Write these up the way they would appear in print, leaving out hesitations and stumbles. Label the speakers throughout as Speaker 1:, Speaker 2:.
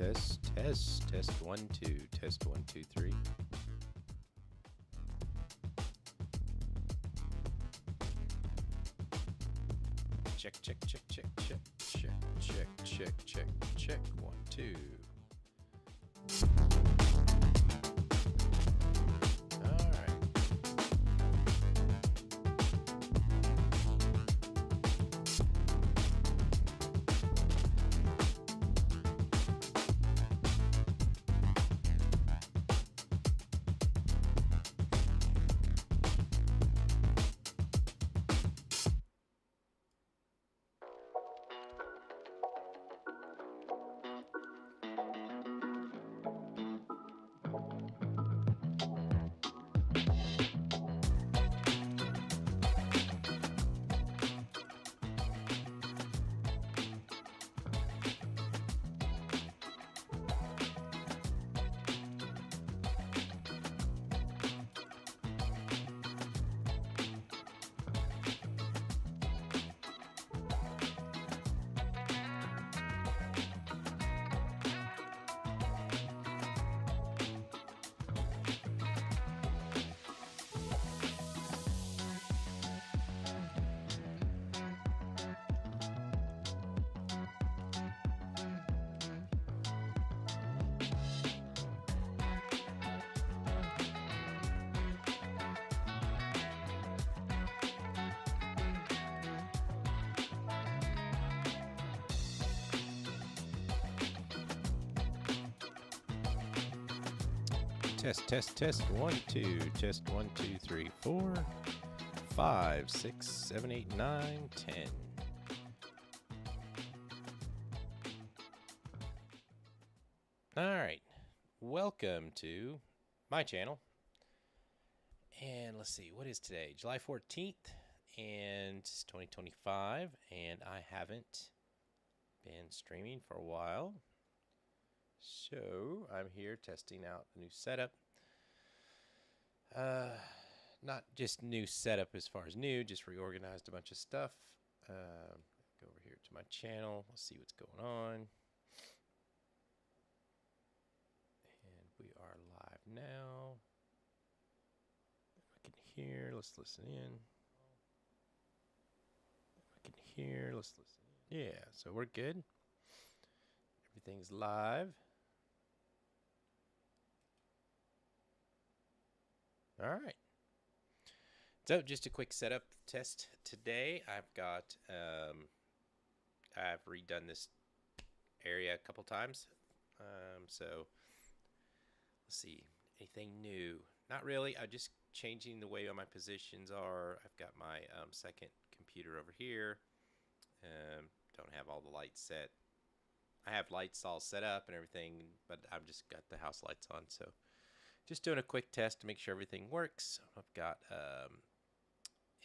Speaker 1: Test 1 2, test 1 2 3. Check 1 2. All right. Test 1 2, test 1 2 3 4 5 6 7 8 9 10. All right, welcome to my channel. And let's see, what is today? July 14th, and it's 2025, and I haven't been streaming for a while. So I'm here testing out the new setup. Not just new setup as far as new, just reorganized a bunch of stuff. Go over here to my channel. Let's see what's going on. And we are live now. I can hear. Let's listen in. I can hear. Let's listen in. Yeah, so we're good. Everything's live. All right. So just a quick setup test today. I've redone this area a couple times. So let's see, anything new? Not really. I'm just changing the way my positions are. I've got my second computer over here. Don't have all the lights set. I have lights all set up and everything, but I've just got the house lights on. So just doing a quick test to make sure everything works. I've got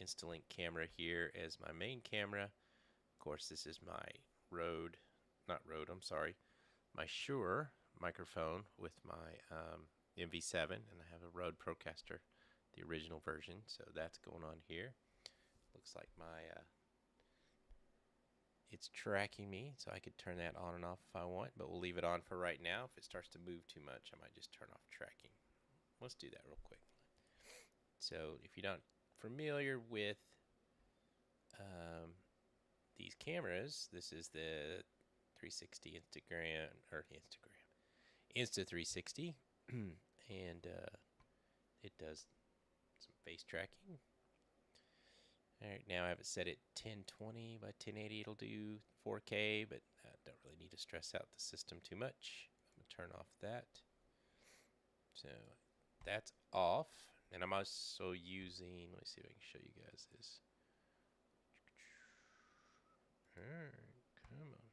Speaker 1: Instalink camera here as my main camera. Of course, this is my my Shure microphone with my MV7, and I have a Rode Procaster, the original version. So that's going on here. Looks like my it's tracking me, so I could turn that on and off if I want, but we'll leave it on for right now. If it starts to move too much, I might just turn off tracking. Let's do that real quick. So if you're not familiar with these cameras, this is the 360 Insta360, and it does some face tracking. All right, now I have it set at 1020 by 1080. It'll do 4K, but I don't really need to stress out the system too much. I'm gonna turn off that. So that's off, and I'm also using, let me see if I can show you guys this. All right, come on.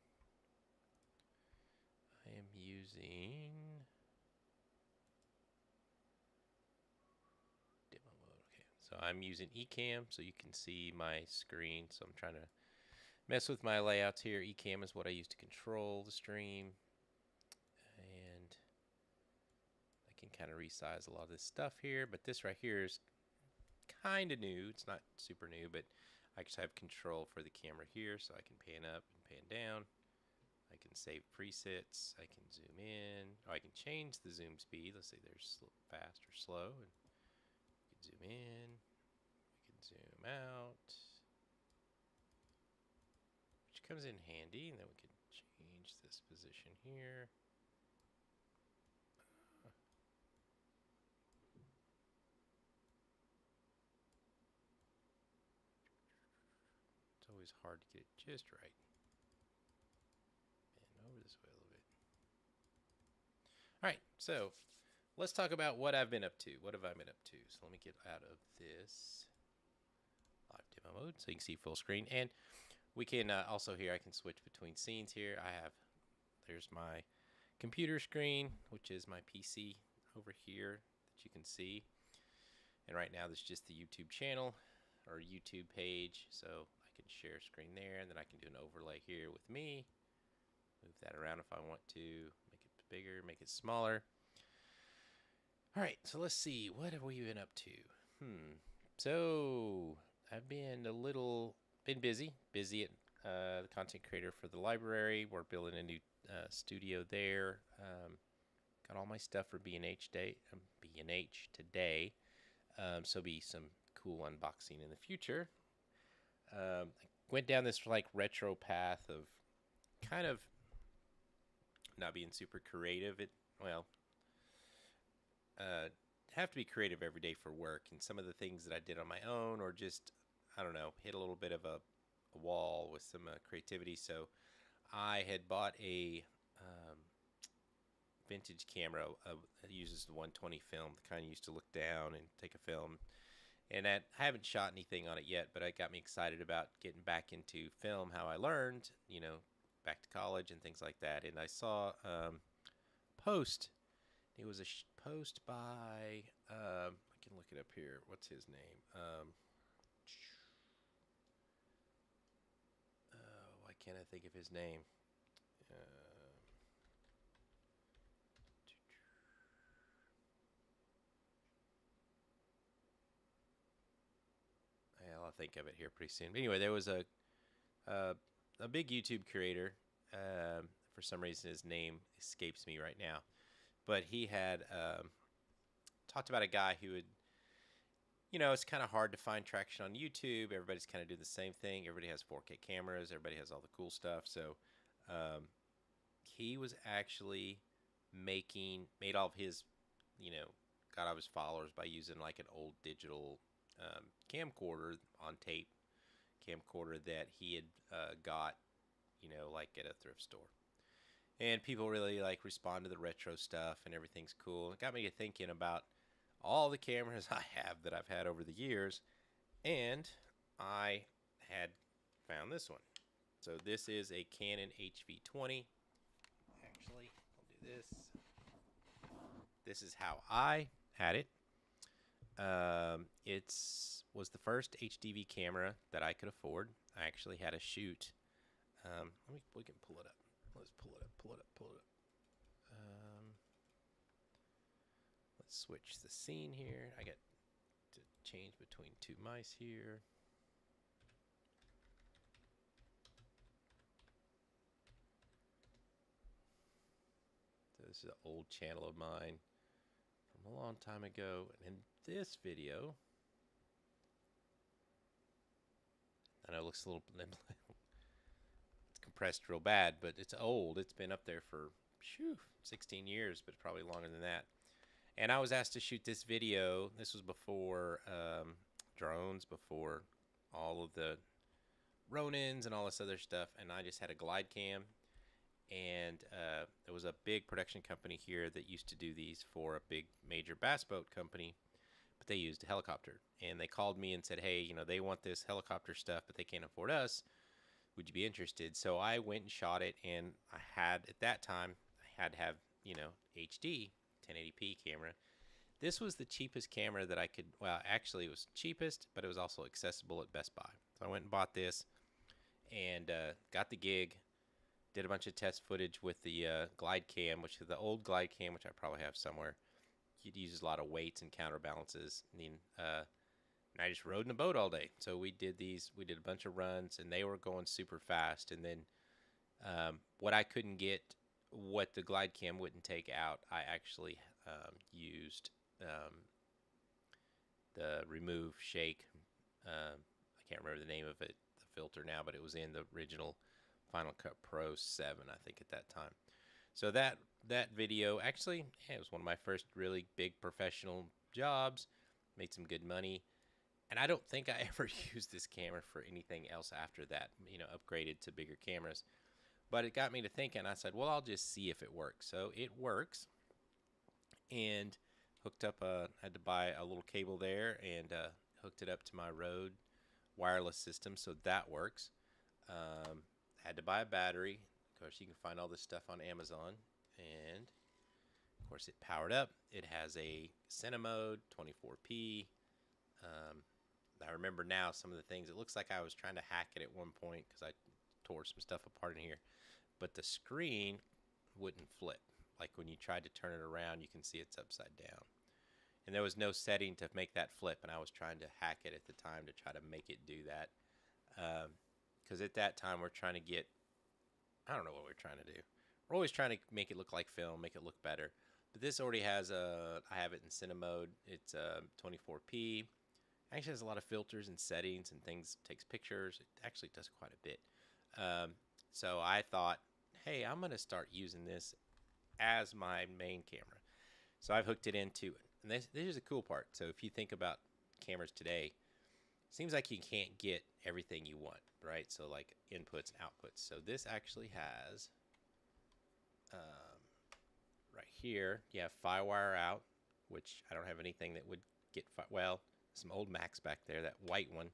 Speaker 1: I am using demo mode. Okay, so I'm using Ecamm, so you can see my screen. So I'm trying to mess with my layouts here. Ecamm is what I use to control the stream, and I can kind of resize a lot of this stuff here. But this right here is kind of new. It's not super new, but I just have control for the camera here, so I can pan up and pan down. I can save presets. I can zoom in. Oh, I can change the zoom speed. Let's say there's fast or slow. And we can zoom in. We can zoom out. Which comes in handy. And then we can change this position here. It's always hard to get it just right. And over this way a little bit. All right, so let's talk about what I've been up to. What have I been up to? So let me get out of this live demo mode so you can see full screen. And we can also here, I can switch between scenes here. There's my computer screen, which is my PC over here that you can see. And right now, this is just the YouTube channel or YouTube page. So I can share screen there, and then I can do an overlay here with me. Move that around if I want to, make it bigger, make it smaller. All right, so let's see. What have we been up to? So I've been busy at the content creator for the library. We're building a new studio there. Got all my stuff for B&H today. So be some cool unboxing in the future. I went down this like retro path of kind of not being super creative. Have to be creative every day for work, and some of the things that I did on my own or just, I don't know, hit a little bit of a wall with some creativity. So I had bought a vintage camera that uses the 120 film, the kind you used to look down and take a film. And I haven't shot anything on it yet, but it got me excited about getting back into film, how I learned, back to college and things like that. And I saw a post. It was a post by, I can look it up here. What's his name? Why can't I think of his name? I'll think of it here pretty soon. But anyway, there was a big YouTube creator. For some reason, his name escapes me right now. But he had talked about a guy who would, it's kind of hard to find traction on YouTube. Everybody's kind of doing the same thing. Everybody has 4K cameras. Everybody has all the cool stuff. So he was actually made all of his, got all of his followers by using like an old digital camcorder on tape camcorder that he had got, like at a thrift store. And people really like respond to the retro stuff and everything's cool. It got me to thinking about all the cameras I have that I've had over the years. And I had found this one. So this is a Canon HV20. Actually, I'll do this. This is how I had it. It was the first HDV camera that I could afford. I actually had a shoot. We can pull it up. Let's pull it up. Let's switch the scene here. I got to change between two mice here. So this is an old channel of mine from a long time ago. And in this video, I know it looks a little it's compressed real bad, but it's old. It's been up there for 16 years, but probably longer than that. And I was asked to shoot this video. This was before drones, before all of the Ronins and all this other stuff. And I just had a glide cam. And there was a big production company here that used to do these for a big major bass boat company. But they used a helicopter. And they called me and said, hey, they want this helicopter stuff, but they can't afford us. Would you be interested? So I went and shot it. And at that time, I had to have, HD. 1080p camera. This was the cheapest camera that I could, well, actually it was cheapest, but it was also accessible at Best Buy. So I went and bought this and got the gig, did a bunch of test footage with the glide cam, which is the old glide cam, which I probably have somewhere. It uses a lot of weights and counterbalances. And I just rode in a boat all day. So we did a bunch of runs and they were going super fast. And then What I couldn't get, what the glide cam wouldn't take out, I actually used the remove shake. I can't remember the name of it, the filter now, but it was in the original Final Cut Pro 7, I think, at that time. So that video actually, yeah, it was one of my first really big professional jobs. Made some good money, and I don't think I ever used this camera for anything else after that. You know, upgraded to bigger cameras. But it got me to thinking. I said, well, I'll just see if it works. So it works, and hooked up. Had to buy a little cable there and hooked it up to my Rode wireless system, so that works. Had to buy a battery. Of course, you can find all this stuff on Amazon, and of course, it powered up. It has a Cinemode, 24p. I remember now some of the things. It looks like I was trying to hack it at one point because I tore some stuff apart in here, but the screen wouldn't flip. Like when you tried to turn it around, you can see it's upside down. And there was no setting to make that flip, and I was trying to hack it at the time to try to make it do that. Because at that time, we're trying to get, I don't know what we're trying to do. We're always trying to make it look like film, make it look better. But this already has I have it in Cinemode. It's 24p. Actually has a lot of filters and settings and things, takes pictures. It actually does quite a bit. So I thought, hey, I'm going to start using this as my main camera. So I've hooked it into it. And this is the cool part. So if you think about cameras today, it seems like you can't get everything you want, right? So like inputs and outputs. So this actually has, right here, you have FireWire out, which I don't have anything that would get, well, some old Macs back there, that white one.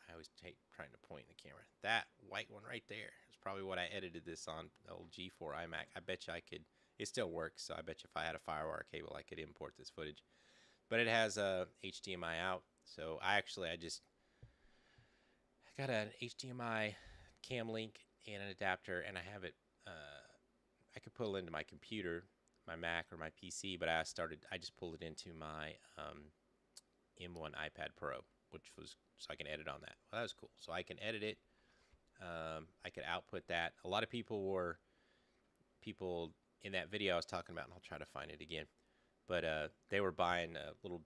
Speaker 1: I always hate trying to point the camera. That white one right there is probably what I edited this on, the old G4 iMac. I bet you I could, it still works, so I bet you if I had a FireWire cable, I could import this footage. But it has a HDMI out, so I got an HDMI cam link and an adapter, and I have it, I could pull it into my computer, my Mac or my PC, but I just pulled it into my M1 iPad Pro, which was, so I can edit on that. Well, that was cool. So I can edit it. I could output that. A lot of people in that video I was talking about, and I'll try to find it again, but they were buying little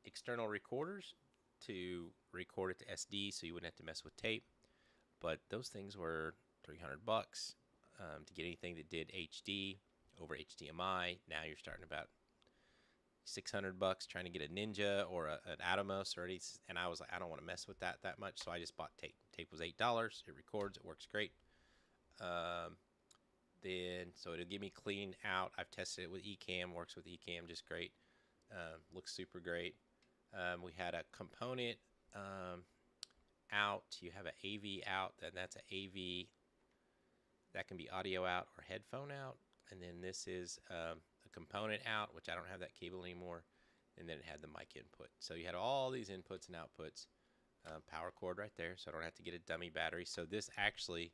Speaker 1: external recorders to record it to SD, so you wouldn't have to mess with tape. But those things were $300 to get anything that did HD over HDMI. Now you're starting about $600 trying to get a Ninja or an Atomos or and I was like, I don't want to mess with that much, so I just bought tape. Tape was $8. It records. It works great. Then so it'll give me clean out. I've tested it with Ecamm. Works with Ecamm just great. Looks super great. We had a component out. You have an AV out, and that's an AV that can be audio out or headphone out. And then this is a component out, which I don't have that cable anymore. And then it had the mic input. So you had all these inputs and outputs. Power cord right there, so I don't have to get a dummy battery. So this actually,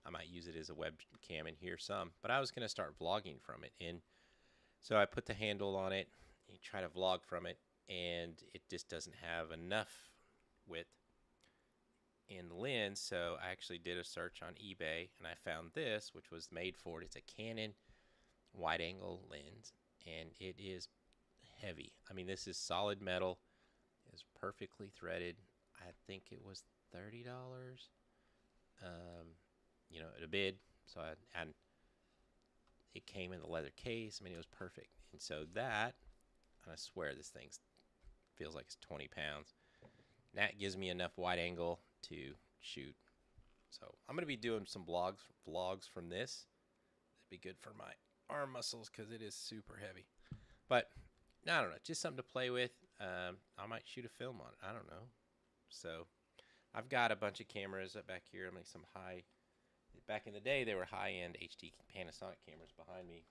Speaker 1: I might use it as a webcam in here some. But I was going to start vlogging from it. And so I put the handle on it and try to vlog from it. And it just doesn't have enough width in the lens. So I actually did a search on eBay, and I found this, which was made for it. It's a Canon wide angle lens, and it is heavy. I mean, this is solid metal. It's perfectly threaded. I think it was $30. You know, at a bid. So and it came in the leather case. I mean, it was perfect. And so that, and I swear this thing feels like it's 20 pounds. That gives me enough wide angle to shoot. So I'm going to be doing some vlogs from this. It'd be good for my arm muscles because it is super heavy. But I don't know, just something to play with. I might shoot a film on it. I don't know. So I've got a bunch of cameras up back here. I'm like some high. Back in the day, they were high-end HD Panasonic cameras behind me.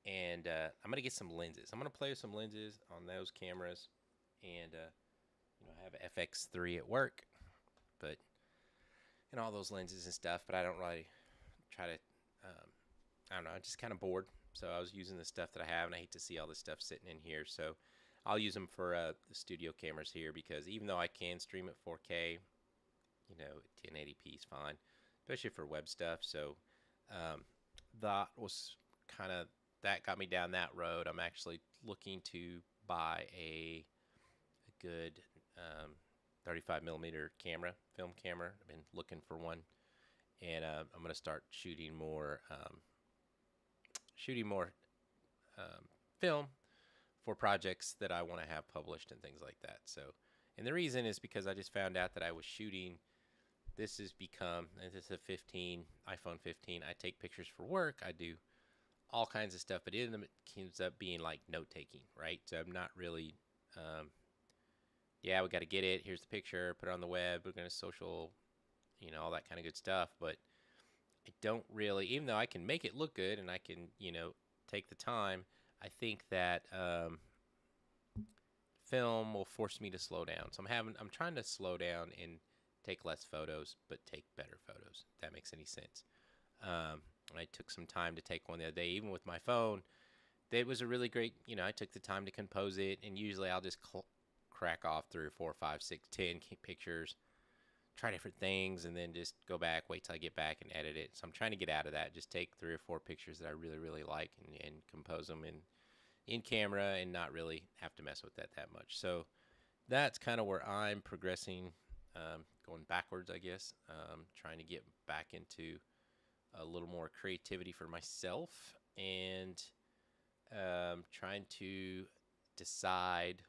Speaker 1: And I'm gonna get some lenses. I'm gonna play with some lenses on those cameras, and you know, I have an FX3 at work, but and all those lenses and stuff. But I don't really try to. I don't know. I'm just kind of bored. So I was using the stuff that I have, and I hate to see all this stuff sitting in here. So I'll use them for the studio cameras here, because even though I can stream at 4K, you know, 1080p is fine. especially for web stuff. So um, that was kind of that got me down that road. I'm actually looking to buy a good 35 millimeter camera, film camera. I've been looking for one, and I'm going to start shooting more um, film for projects that I want to have published and things like that. So, and the reason is because I just found out that I was shooting. This has become, this is a 15 iPhone 15. I take pictures for work. I do all kinds of stuff, but it ends up being like note taking, right? So I'm not really, yeah, we got to get it. Here's the picture, put it on the web. We're going to social, all that kind of good stuff. But I don't really, even though I can make it look good and I can, take the time, I think that film will force me to slow down. So I'm trying to slow down and take less photos, but take better photos. If that makes any sense. I took some time to take one the other day, even with my phone. It was a really great, I took the time to compose it, and usually I'll just crack off 3 or 4, 5, 6, 10 pictures, try different things, and then just go back, wait till I get back and edit it. So I'm trying to get out of that. Just take 3 or 4 pictures that I really, really like and compose them in camera and not really have to mess with that much. So that's kind of where I'm progressing, going backwards, I guess, trying to get back into a little more creativity for myself and trying to decide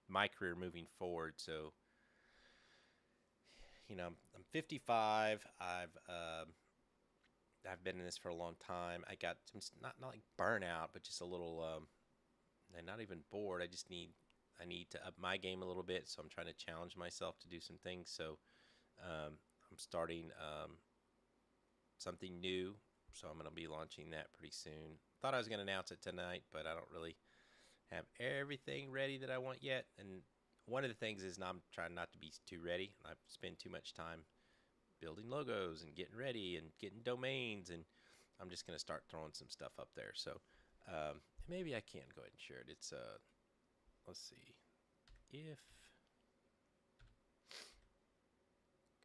Speaker 1: my career moving forward. So, I'm 55. I've been in this for a long time. I got some, not like burnout, but just a little, and not even bored. I need to up my game a little bit. So I'm trying to challenge myself to do some things. So I'm starting something new. So I'm going to be launching that pretty soon. Thought I was going to announce it tonight, but I don't really have everything ready that I want yet. And one of the things is I'm trying not to be too ready. I spend too much time building logos and getting ready and getting domains, and I'm just going to start throwing some stuff up there. So maybe I can go ahead and share it. It's let's see if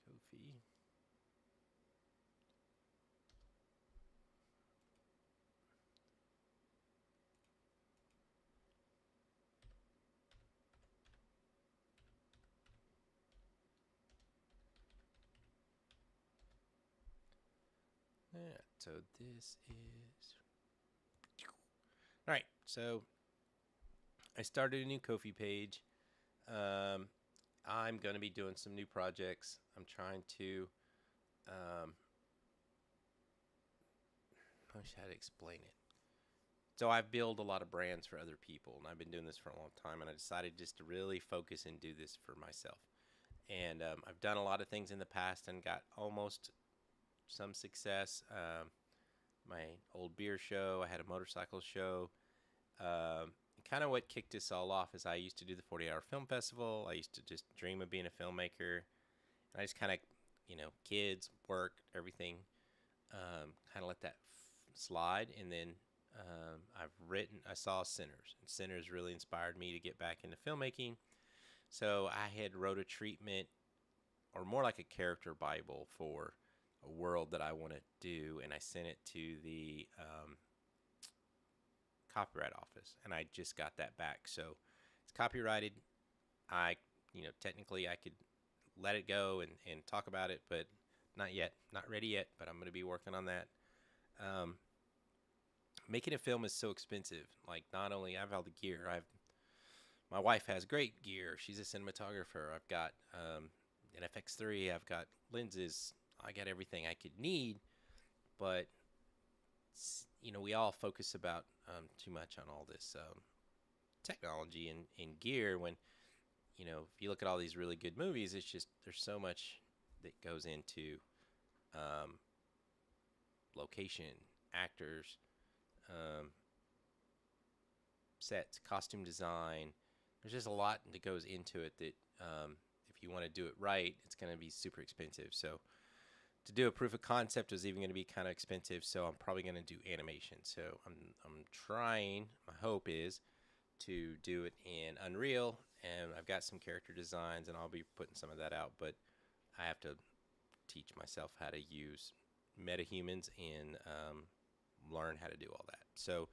Speaker 1: Ko-fi. Yeah, so this is all right. So I started a new Ko-fi page. Um, I'm going to be doing some new projects. I'm trying to, I wish I had to explain it. So I've built a lot of brands for other people, and I've been doing this for a long time, and I decided just to really focus and do this for myself. And I've done a lot of things in the past and got almost some success. My old beer show, I had a motorcycle show. Kind of what kicked this all off is I used to do the 40-hour film festival. I used to just dream of being a filmmaker. And I just kind of, kids, work, everything, kind of let that slide. And then I saw Sinners. And Sinners really inspired me to get back into filmmaking. So I had wrote a treatment, or more like a character Bible for a world that I want to do. And I sent it to the copyright office, and I just got that back. So it's copyrighted. I, technically I could let it go and talk about it, but not yet. Not ready yet, but I'm going to be working on that. Making a film is so expensive. Like, not only I have all the gear, my wife has great gear. She's a cinematographer. I've got an FX3. I've got lenses. I got everything I could need, but we all focus about too much on all this technology and gear when, if you look at all these really good movies, it's just there's so much that goes into location, actors, sets, costume design. There's just a lot that goes into it that if you want to do it right, it's going to be super expensive. So to do a proof of concept is even going to be kind of expensive, so I'm probably going to do animation. So I'm trying, my hope is to do it in Unreal, and I've got some character designs, and I'll be putting some of that out, but I have to teach myself how to use MetaHumans and learn how to do all that. So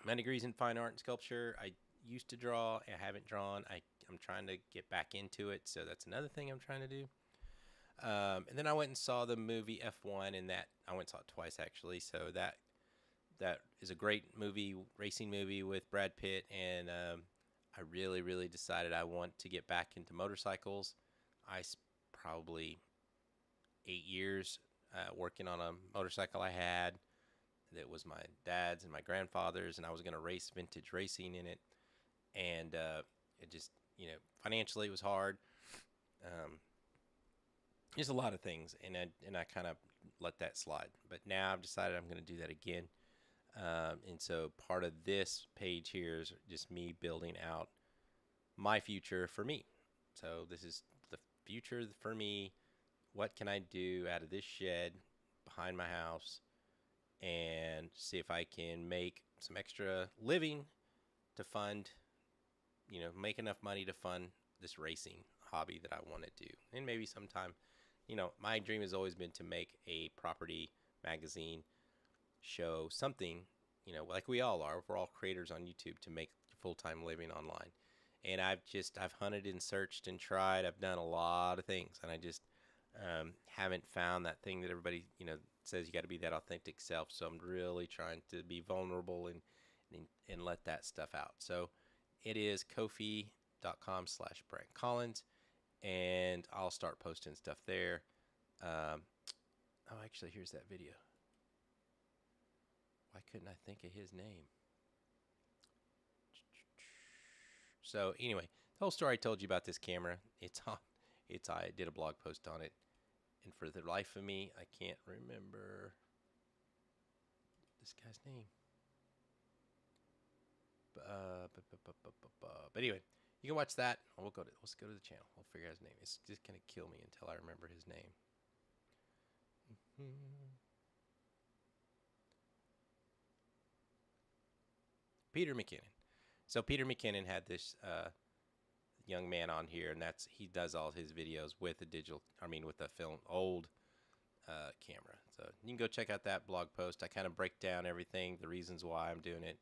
Speaker 1: my degree's in fine art and sculpture. I used to draw. I haven't drawn. I'm trying to get back into it. So that's another thing I'm trying to do. And then I went and saw the movie F1, and that I went and saw it twice actually. So that is a great movie, racing movie with Brad Pitt, and I really decided I want to get back into motorcycles. I probably 8 years working on a motorcycle I had that was my dad's and my grandfather's, and I was going to race vintage racing in it, and it just, financially it was hard. There's a lot of things, and I kind of let that slide. But now I've decided I'm going to do that again. And so part of this page here is just me building out my future for me. So this is the future for me. What can I do out of this shed behind my house and see if I can make some extra living to fund, make enough money to fund this racing hobby that I want to do. And maybe sometime, my dream has always been to make a property magazine show something, like we all are. We're all creators on YouTube to make full-time living online. And I've hunted and searched and tried. I've done a lot of things, and I just haven't found that thing that everybody, says you got to be that authentic self. So I'm really trying to be vulnerable and let that stuff out. So it is Ko-fi.com/Brent Collins, and I'll start posting stuff there. Actually, here's that video. Why couldn't I think of his name? So anyway, the whole story I told you about this camera, I did a blog post on it, and for the life of me, I can't remember this guy's name. But anyway, you can watch that. Let's go to the channel. We'll figure out his name. It's just gonna kill me until I remember his name. Peter McKinnon. So Peter McKinnon had this young man on here, and he does all his videos with with a old camera. So you can go check out that blog post. I kind of break down everything, the reasons why I'm doing it.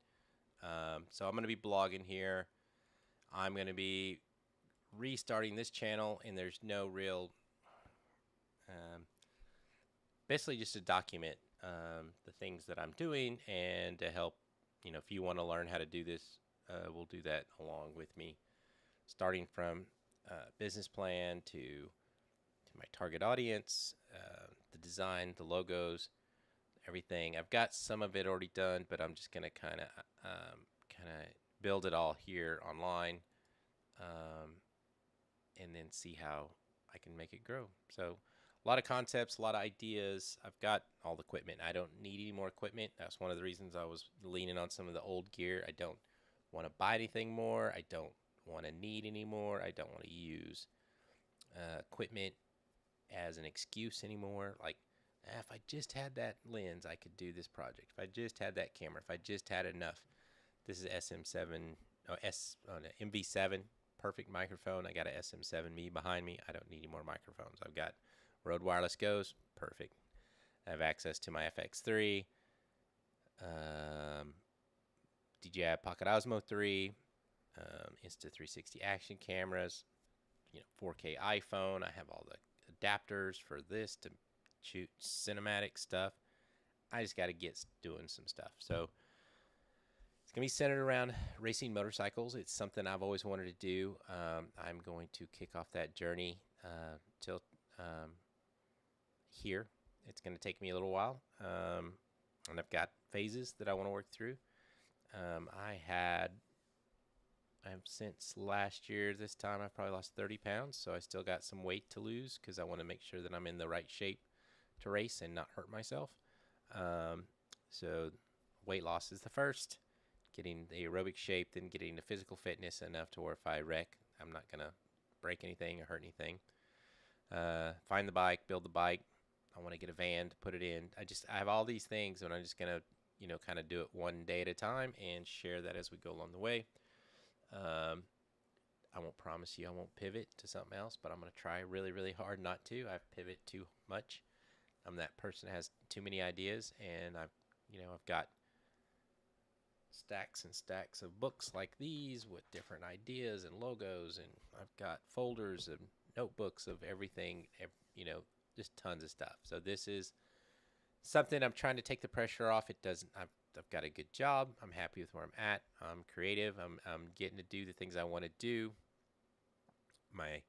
Speaker 1: So I'm going to be blogging here. I'm going to be restarting this channel, and there's no real, basically just to document the things that I'm doing and to help, if you want to learn how to do this, we'll do that along with me, starting from business plan to my target audience, the design, the logos, everything. I've got some of it already done, but I'm just gonna kind of build it all here online, and then see how I can make it grow. So a lot of concepts, a lot of ideas. I've got all the equipment. I don't need any more equipment. That's one of the reasons I was leaning on some of the old gear. I don't want to buy anything more. I don't want to need anymore. I don't want to use equipment as an excuse anymore. Like, if I just had that lens, I could do this project. If I just had that camera, if I just had enough. This is MV7, perfect microphone. I got a SM7B behind me. I don't need any more microphones. I've got Rode Wireless Go's, perfect. I have access to my FX3, DJI Pocket Osmo 3, Insta360 action cameras, 4K iPhone. I have all the adapters for this to shoot cinematic stuff. I just got to get doing some stuff. So it's going to be centered around racing motorcycles. It's something I've always wanted to do. I'm going to kick off that journey till here. It's going to take me a little while, and I've got phases that I want to work through. Since last year, this time I've probably lost 30 pounds, so I still got some weight to lose because I want to make sure that I'm in the right shape to race and not hurt myself. So weight loss is the first, getting the aerobic shape, then getting the physical fitness enough to where if I wreck, I'm not going to break anything or hurt anything. Find the bike, build the bike. I want to get a van to put it in. I have all these things, and I'm just going to, kind of do it one day at a time and share that as we go along the way. I won't promise you I won't pivot to something else, but I'm going to try really, really hard not to. I pivot too much. I'm that person that has too many ideas, and I've got stacks and stacks of books like these with different ideas and logos, and I've got folders and notebooks of everything, just tons of stuff. So this is something I'm trying to take the pressure off. It doesn't. I've got a good job. I'm happy with where I'm at. I'm creative. I'm getting to do the things I want to do. My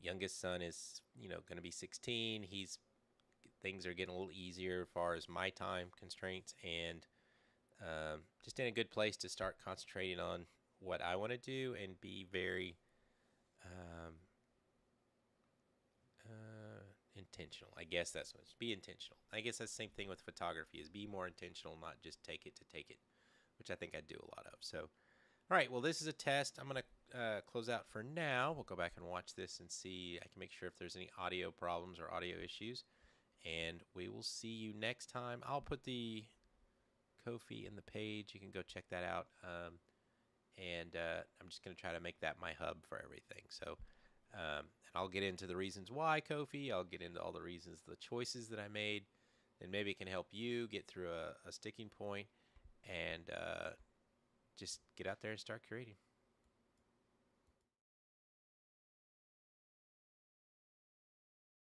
Speaker 1: youngest son is going to be 16. Things are getting a little easier as far as my time constraints, and just in a good place to start concentrating on what I want to do and be very um, intentional. I guess that's what it's. Be intentional. I guess that's the same thing with photography, is be more intentional, not just take it to take it, which I think I do a lot of. So, all right, well, this is a test. I'm going to close out for now. We'll go back and watch this and see. I can make sure if there's any audio problems or audio issues. And we will see you next time. I'll put the Ko-fi in the page. You can go check that out. And I'm just going to try to make that my hub for everything. So, and I'll get into the reasons why Ko-fi. I'll get into all the reasons, the choices that I made. And maybe it can help you get through a sticking point and just get out there and start creating.